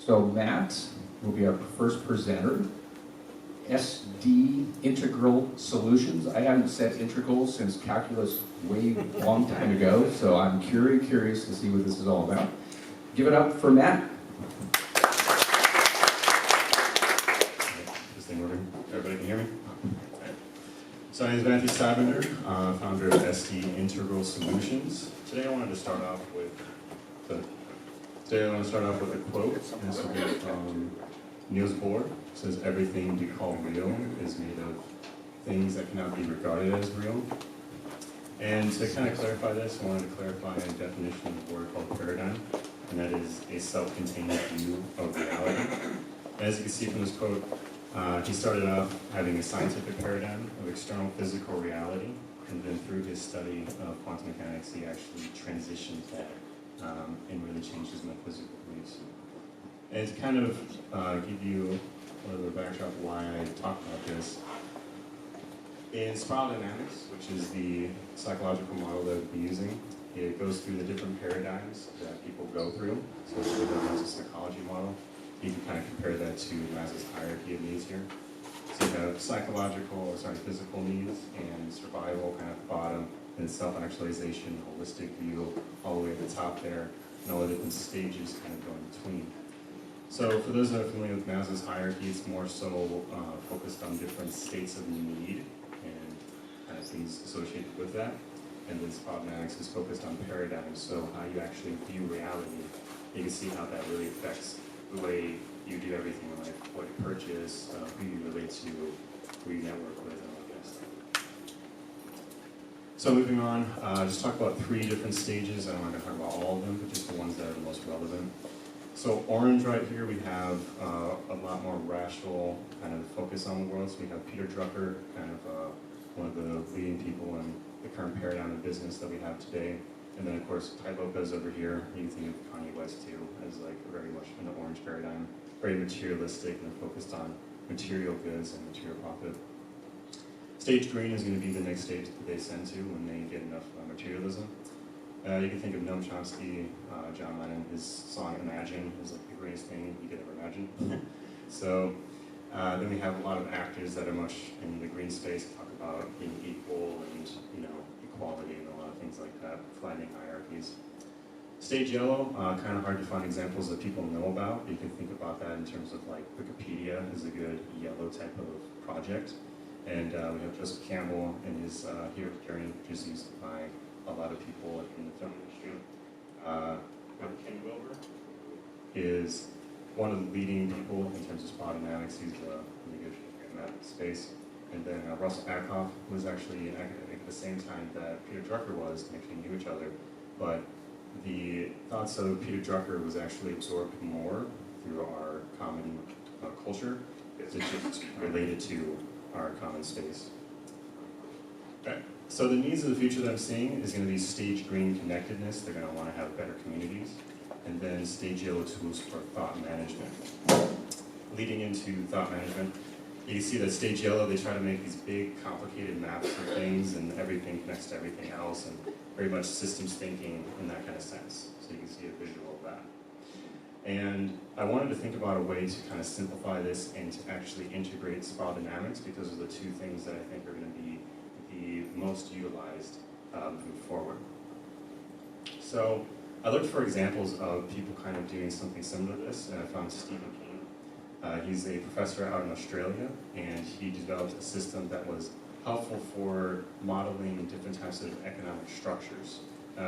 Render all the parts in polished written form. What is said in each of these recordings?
So Matt will be our first presenter. SD Integral Solutions. I haven't said integral since calculus way long time ago, so I'm curious to see what this is all about. Give it up for Matt. This thing working? Everybody can hear me? Okay. So my name is Matthew Stuyvesant, founder of SD Integral Solutions. Today I wanted to start off with a quote. And this will be from Niels Bohr. It says, "Everything we call real is made of things that cannot be regarded as real." And to kind of clarify this, I wanted to clarify a definition of a word called paradigm, and that is a self-contained view of reality. As you can see from this quote, he started off having a scientific paradigm of external physical reality, and then through his study of quantum mechanics, he actually transitioned that and really changed his metaphysical beliefs. And to kind of give you a little bit of backdrop why I talk about this, in spiral dynamics, which is the psychological model that we'll be using, it goes through the different paradigms that people go through. So it's the Maslow's psychology model. You can kind of compare that to Maslow's hierarchy of needs here. So you have physical needs and survival kind of bottom, and self-actualization, holistic view, all the way at the top there, and all the different stages kind of go in between. So for those that are familiar with Maslow's hierarchy, it's more so focused on different states of need and kind of things associated with that. And then spiral dynamics is focused on paradigms, so how you actually view reality. You can see how that really affects the way you do everything in life, what you purchase, who you relate to, who you network with, and all that stuff. So moving on, just talk about 3 different stages. I'm not going to talk about all of them, but just the ones that are the most relevant. So orange right here, we have a lot more rational kind of focus on the world. So we have Peter Drucker, kind of one of the leading people in the current paradigm of business that we have today. And then of course, Tai Lopez over here, you can think of Kanye West too, as like very much in the orange paradigm, very materialistic and focused on material goods and material profit. Stage green is going to be the next stage that they ascend to when they get enough materialism. You can think of Noam Chomsky, John Lennon, his song Imagine is like the greatest thing you could ever imagine. So then we have a lot of actors that are much in the green space, talk about being equal and equality and a lot of things like that, flattening hierarchies. Stage yellow, kind of hard to find examples that people know about. You can think about that in terms of like Wikipedia is a good yellow type of project. And we have Joseph Campbell and his hero's journey, which is used by a lot of people in the film industry. Ken Wilber is one of the leading people in terms of spiral dynamics. He's really good in that space. And then Russell Ackoff was actually an academic at the same time that Peter Drucker was. They actually knew each other. But the thoughts of Peter Drucker was actually absorbed more through our common culture, because it's just related to our common space. Okay. So the needs of the future that I'm seeing is going to be stage green connectedness. They're going to want to have better communities. And then stage yellow tools for thought management. Leading into thought management, you can see that stage yellow, they try to make these big, complicated maps for things, and everything connects to everything else, and very much systems thinking in that kind of sense. So you can see a visual of that. And I wanted to think about a way to kind of simplify this and to actually integrate spiral dynamics, because those are the 2 things that I think are going to be the most utilized moving forward. So I looked for examples of people kind of doing something similar to this, and I found Stephen King. He's a professor out in Australia, and he developed a system that was helpful for modeling different types of economic structures.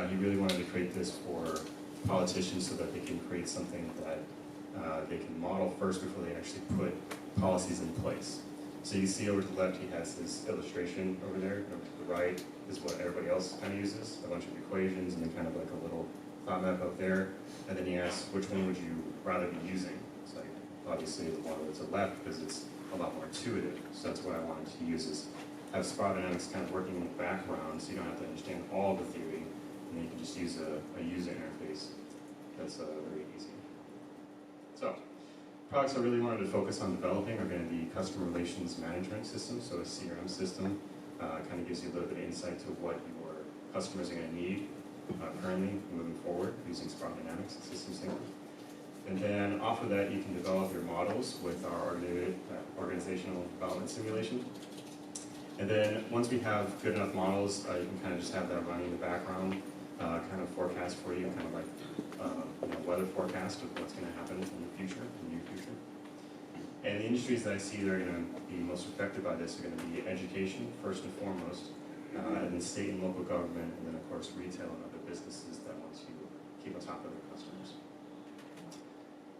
He really wanted to create this for politicians so that they can create something that they can model first before they actually put policies in place. So you see over to the left, he has this illustration over there. Over to the right is what everybody else kind of uses, a bunch of equations and then kind of like a little thought map up there. And then he asks, which one would you rather be using? It's like, obviously the one that's to the left because it's a lot more intuitive. So that's what I wanted to use, is have spiral dynamics kind of working in the background so you don't have to understand all the theory, and then you can just use a user interface that's very easy. So, products I really wanted to focus on developing are going to be customer relations management systems, so a CRM system. Kind of gives you a little bit of insight to what your customers are going to need currently moving forward using spiral dynamics and systems thinking. And then then off of that, you can develop your models with our organizational development simulation. And then once we have good enough models, you can kind of just have that running in the background, kind of forecast for you, kind of like weather forecast of what's going to happen in the future, in the near future. And the industries that I see that are going to be most affected by this are going to be education, first and foremost, and then state and local government, and then of course retail and other businesses that want to keep on top of their customers.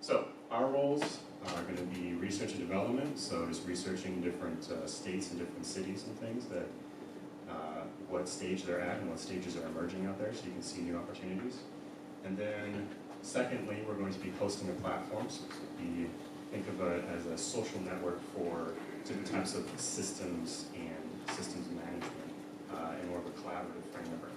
So our roles are going to be research and development, so just researching different states and different cities and things that what stage they're at and what stages are emerging out there, so you can see new opportunities. And then secondly, we're going to be hosting a platform, so think of it as a social network for different types of systems and systems management in more of a collaborative framework.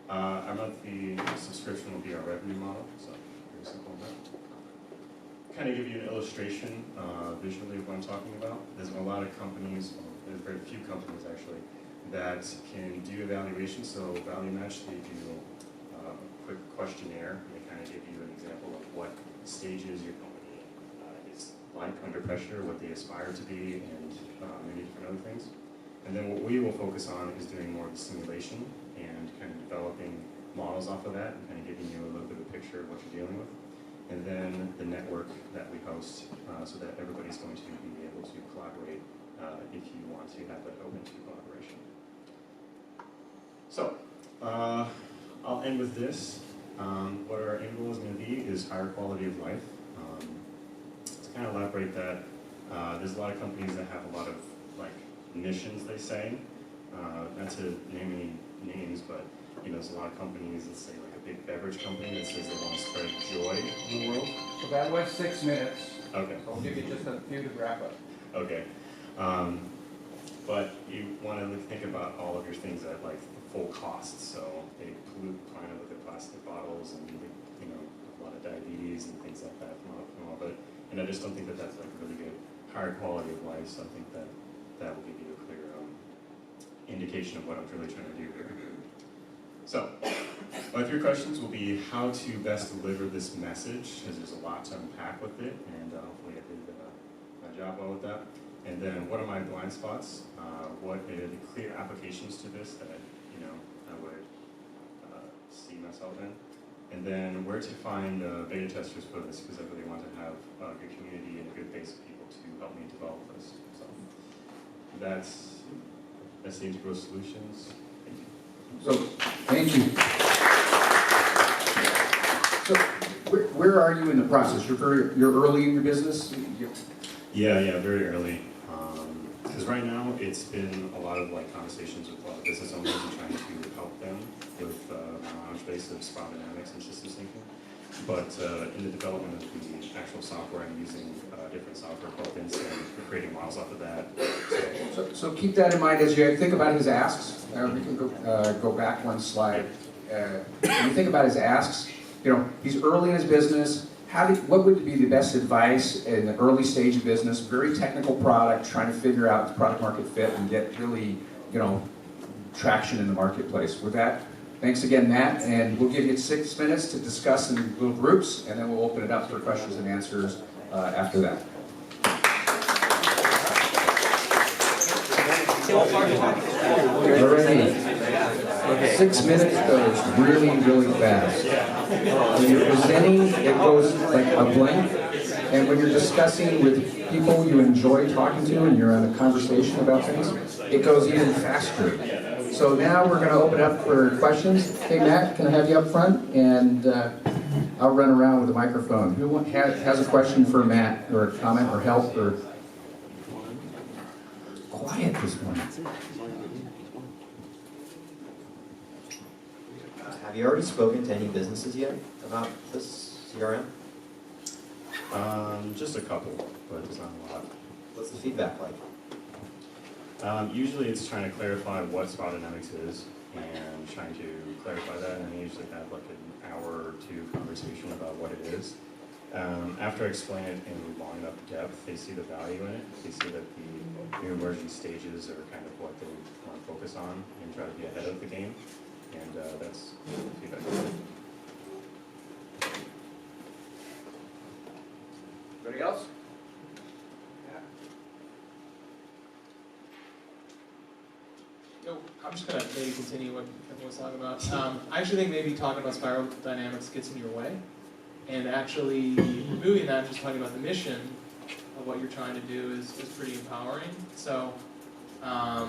Our monthly subscription will be our revenue model, so very simple on that. Kind of give you an illustration visually of what I'm talking about. There's a lot of companies, well, there's very few companies actually, that can do evaluation. So Value Match, they do a quick questionnaire. They kind of give you an example of what stages your company is like under pressure, what they aspire to be, and many different other things. And then what we will focus on is doing more of the simulation and kind of developing models off of that and kind of giving you a little bit of a picture of what you're dealing with. And then the network that we host so that everybody's going to be able to collaborate if you want to have that open to collaboration. So, I'll end with this. What our end goal is going to be is higher quality of life. To kind of elaborate that, there's a lot of companies that have a lot of like missions, they say. Not to name any names, but there's a lot of companies that say like a big beverage company that says they want to spread joy in the world. So that was 6 minutes. Okay. I'll give you just a few to wrap up. Okay. But you want to think about all of your things at like full cost. So they pollute the planet with their plastic bottles and a lot of diabetes and things like that from all of it. And I just don't think that that's like a really good higher quality of life. So I think that will give you a clear indication of what I'm really trying to do here. So my 3 questions will be how to best deliver this message, because there's a lot to unpack with it, and hopefully I did my job well with that. And then what are my blind spots? What are the clear applications to this that I would see myself in? And then where to find beta testers for this, because I really want to have a good community and a good base of people to help me develop this. So that's the Integral Solutions. So, thank you. So, where are you in the process? You're early in your business? Yeah, very early. Because right now it's been a lot of like conversations with a lot of business owners and trying to help them with knowledge base of Spot Dynamics and systems thinking. But in the development of the actual software, I'm using different software called Instinct for creating models off of that. So keep that in mind as you think about his asks. We can go back one slide. When you think about his asks, he's early in his business. What would be the best advice in the early stage of business? Very technical product, trying to figure out the product market fit and get really, traction in the marketplace. With that, thanks again, Matt, and we'll give you 6 minutes to discuss in little groups, and then we'll open it up for questions and answers after that. Alrighty. 6 minutes goes really, really fast. When you're presenting, it goes like a blink. And when you're discussing with people you enjoy talking to and you're in a conversation about things, it goes even faster. So now we're going to open up for questions. Hey, Matt, can I have you up front? And I'll run around with a microphone. Who has a question for Matt, or a comment, or help, or... Quiet this morning. Have you already spoken to any businesses yet about this CRM? Just a couple, but it's not a lot. What's the feedback like? Usually it's trying to clarify what Spot Dynamics is and trying to clarify that, and I usually have like an hour or 2 conversation about what it is. After I explain it in long enough depth, they see the value in it. They see that the new emerging stages are kind of what they want to focus on and try to be ahead of the game, and that's the feedback. Anybody else? No, I'm just gonna maybe continue what everyone was talking about. I actually think maybe talking about spiral dynamics gets in your way, and actually removing that and just talking about the mission of what you're trying to do is pretty empowering. So, I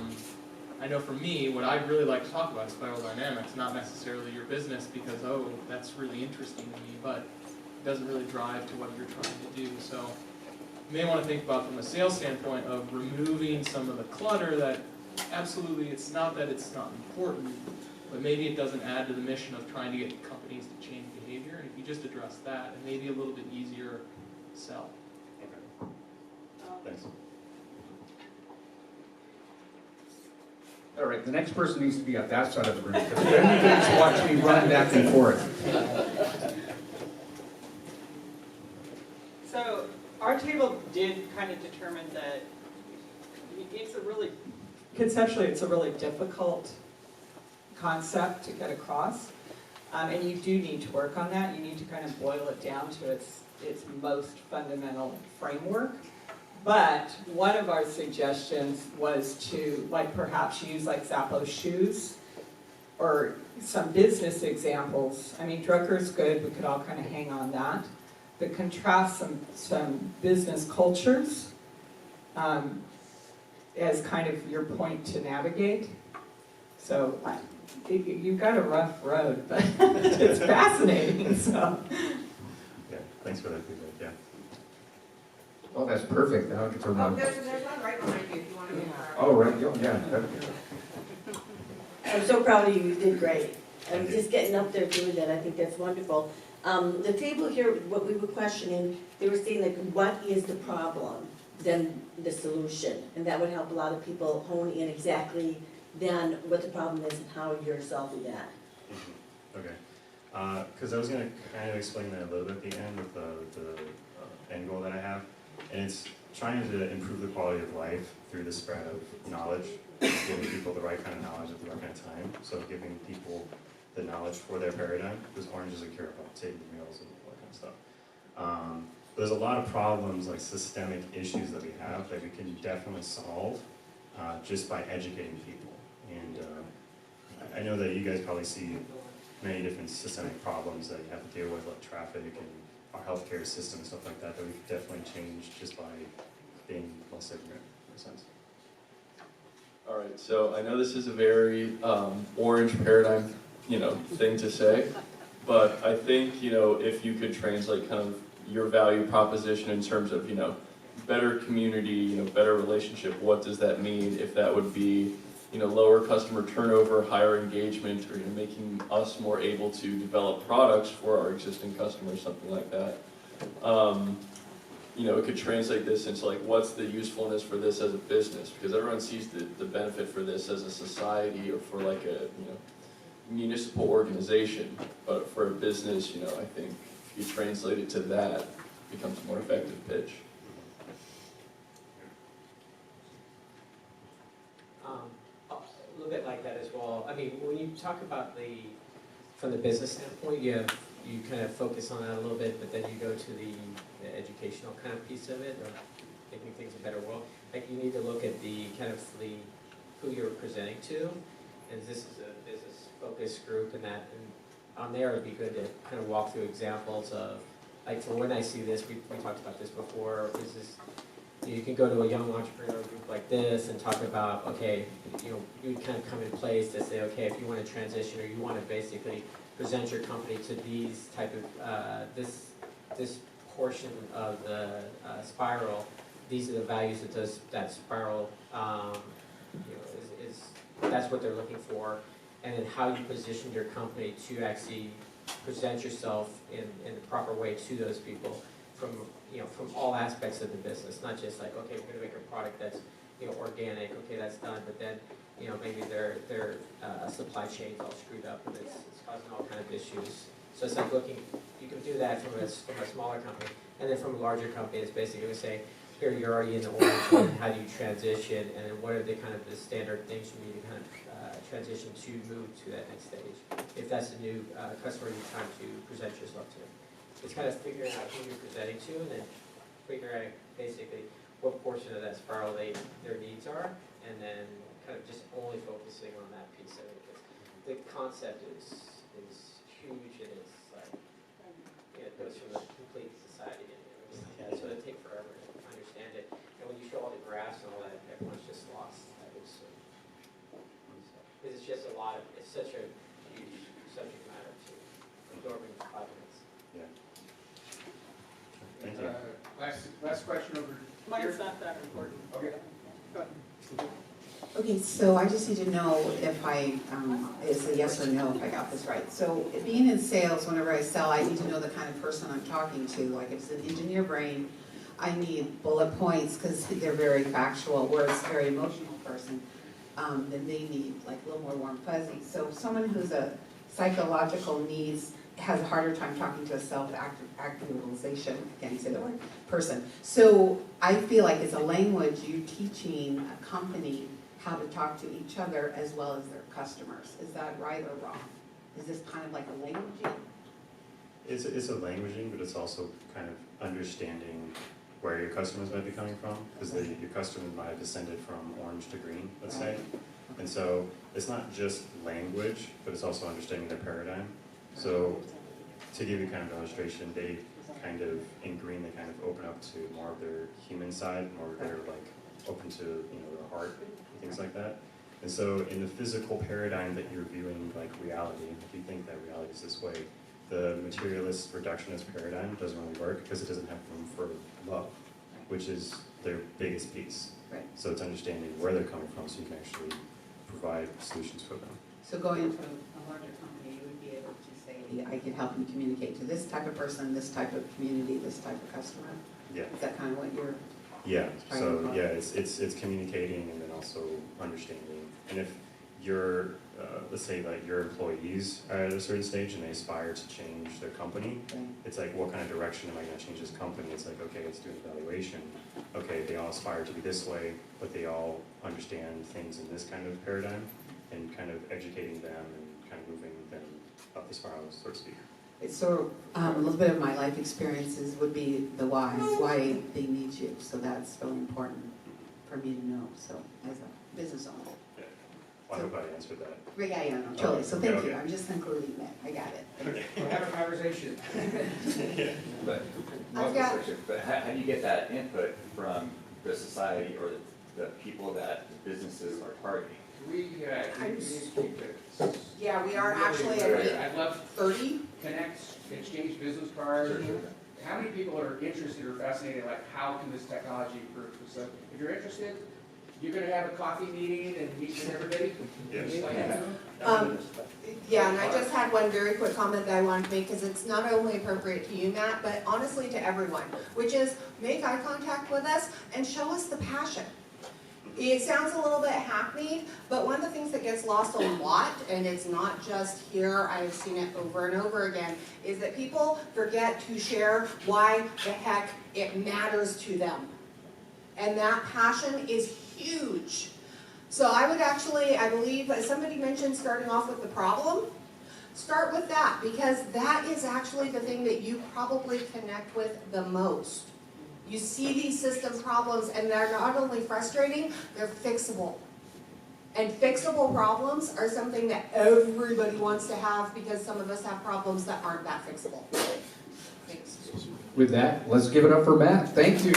know for me, what I'd really like to talk about is spiral dynamics, not necessarily your business, because, oh, that's really interesting to me, but it doesn't really drive to what you're trying to do. So, you may want to think about from a sales standpoint of removing some of the clutter that absolutely, it's not that it's not important, but maybe it doesn't add to the mission of trying to get companies to change behavior. And if you just address that, it may be a little bit easier to sell. Okay. Thanks. All right, the next person needs to be on that side of the room, because then you can just watch me run back and forth. So our table did kind of determine that it's a really, conceptually, it's a really difficult concept to get across. And you do need to work on that. You need to kind of boil it down to its most fundamental framework. But one of our suggestions was to perhaps use Zappos shoes or some business examples. I mean, Drucker's good, we could all kind of hang on that. But contrast some business cultures as kind of your point to navigate. So you've got a rough road, but it's fascinating, so. Yeah, thanks for that feedback, yeah. Oh, that's perfect, now I get to Oh, run. there's one right behind you if you want to. Oh, right, yeah. I'm so proud of you, you did great. And just getting up there doing that, I think that's wonderful. The table here, what we were questioning, they were saying what is the problem, then the solution? And that would help a lot of people hone in exactly then what the problem is and how you're solving that. Okay. Because I was going to kind of explain that a little bit at the end with the end goal that I have. And it's trying to improve the quality of life through the spread of knowledge, giving people the right kind of knowledge at the right kind of time. So giving people the knowledge for their paradigm, because Orange is a cure about saving meals and all that kind of stuff. There's a lot of problems, like systemic issues that we have that we can definitely solve just by educating people. And I know that you guys probably see many different systemic problems that you have to deal with, like traffic and our healthcare system and stuff like that, that we could definitely change just by being less ignorant, in a sense. All right, so I know this is a very orange paradigm, thing to say, but I think, if you could translate kind of your value proposition in terms of, better community, better relationship, what does that mean? If that would be, lower customer turnover, higher engagement, or making us more able to develop products for our existing customers, something like that. It could translate this into what's the usefulness for this as a business? Because everyone sees the benefit for this as a society or for a municipal organization, but for a business, I think if you translate it to that, it becomes a more effective pitch. A little bit like that as well. I mean, when you talk about from the business standpoint, you kind of focus on that a little bit, but then you go to the educational kind of piece of it, or making things a better world. You need to look at the kind of who you're presenting to, and this is a business focus group, and on there it'd be good to kind of walk through examples of, for when I see this, we talked about this before, is this. You can go to a young entrepreneur group like this and talk about, okay, you kind of come in place to say, okay, if you want to transition or you want to basically present your company to these type of, this portion of the spiral, these are the values that spiral, that's what they're looking for, and then how you position your company to actually present yourself in the proper way to those people. From all aspects of the business, not just okay, we're going to make a product that's organic, okay, that's done, but then maybe their supply chain's all screwed up and it's causing all kind of issues. So it's looking, you can do that from a smaller company, and then from a larger company, it's basically going to say, here you're already in the orange, and how do you transition, and then what are the kind of the standard things you need to kind of transition to move to that next stage, if that's a new customer you're trying to present yourself to. It's kind of figuring out who you're presenting to, and then figuring out basically what portion of that spiral their needs are, and then kind of just only focusing on that piece of it. Because the concept is huge, and it's like, it goes from the complete society and everything like that, so it'd take forever to understand it. And when you show all the graphs and all that, everyone's just lost. Because it's just it's such a huge subject matter to absorb in 5 minutes. Yeah. Thank you. Last question over here. Mine's not that important. Okay. Okay, so I just need to know if it's a yes or no if I got this right. So being in sales, whenever I sell, I need to know the kind of person I'm talking to. Like if it's an engineer brain, I need bullet points because they're very factual, whereas a very emotional person, then they need like a little more warm fuzzy. So someone who's a psychological needs has a harder time talking to a self-actualization, I can't say the word, person. So I feel like it's a language you're teaching a company how to talk to each other as well as their customers. Is that right or wrong? Is this kind of like a languaging? It's a languaging, but it's also kind of understanding where your customers might be coming from, because your customers might have descended from orange to green, let's say. And so it's not just language, but it's also understanding their paradigm. So to give you kind of an illustration, they kind of, in green, they kind of open up to more of their human side, more of their like open to their heart, and things like that. And so in the physical paradigm that you're viewing like reality, if you think that reality is this way, the materialist reductionist paradigm doesn't really work because it doesn't have room for love, which is their biggest piece. Right. So it's understanding where they're coming from so you can actually provide solutions for them. So going into a larger company, you would be able to say, I can help you communicate to this type of person, this type of community, this type of customer? Yeah. Is that kind of what you're... Yeah, so yeah, it's communicating and then also understanding. And if you're, let's say that your employees are at a certain stage and they aspire to change their company, Right. it's like, what kind of direction am I gonna change this company? It's like, okay, let's do an evaluation. Okay, they all aspire to be this way, but they all understand things in this kind of paradigm, and kind of educating them and kind of moving them up the spiral, so to speak. It's sort of, a little bit of my life experiences would be the why they need you. So that's really important for me to know, so as a business owner. Yeah. Well, I hope I answered that. Yeah, no, totally. So thank you. Okay. I'm just concluding that. I got it. Okay. We'll have a conversation. But, I've got- but how do you get that input from the society or the people that the businesses are targeting? We need to keep it. Yeah, we are really actually good. at I'd love 30. to connect, exchange business cards. How many people are interested or fascinated, like how can this technology improve? So if you're interested, you're gonna have a coffee meeting and meet with everybody? Yes. Just like that. Yeah, and I just had one very quick comment that I wanted to make, because it's not only appropriate to you, Matt, but honestly to everyone, which is make eye contact with us and show us the passion. It sounds a little bit hackneyed, but one of the things that gets lost a lot, and it's not just here, I've seen it over and over again, is that people forget to share why the heck it matters to them. And that passion is huge. So I would actually, I believe, somebody mentioned starting off with the problem. Start with that, because that is actually the thing that you probably connect with the most. You see these system problems, and they're not only frustrating, they're fixable. And fixable problems are something that everybody wants to have, because some of us have problems that aren't that fixable. Thanks. With that, let's give it up for Matt. Thank you.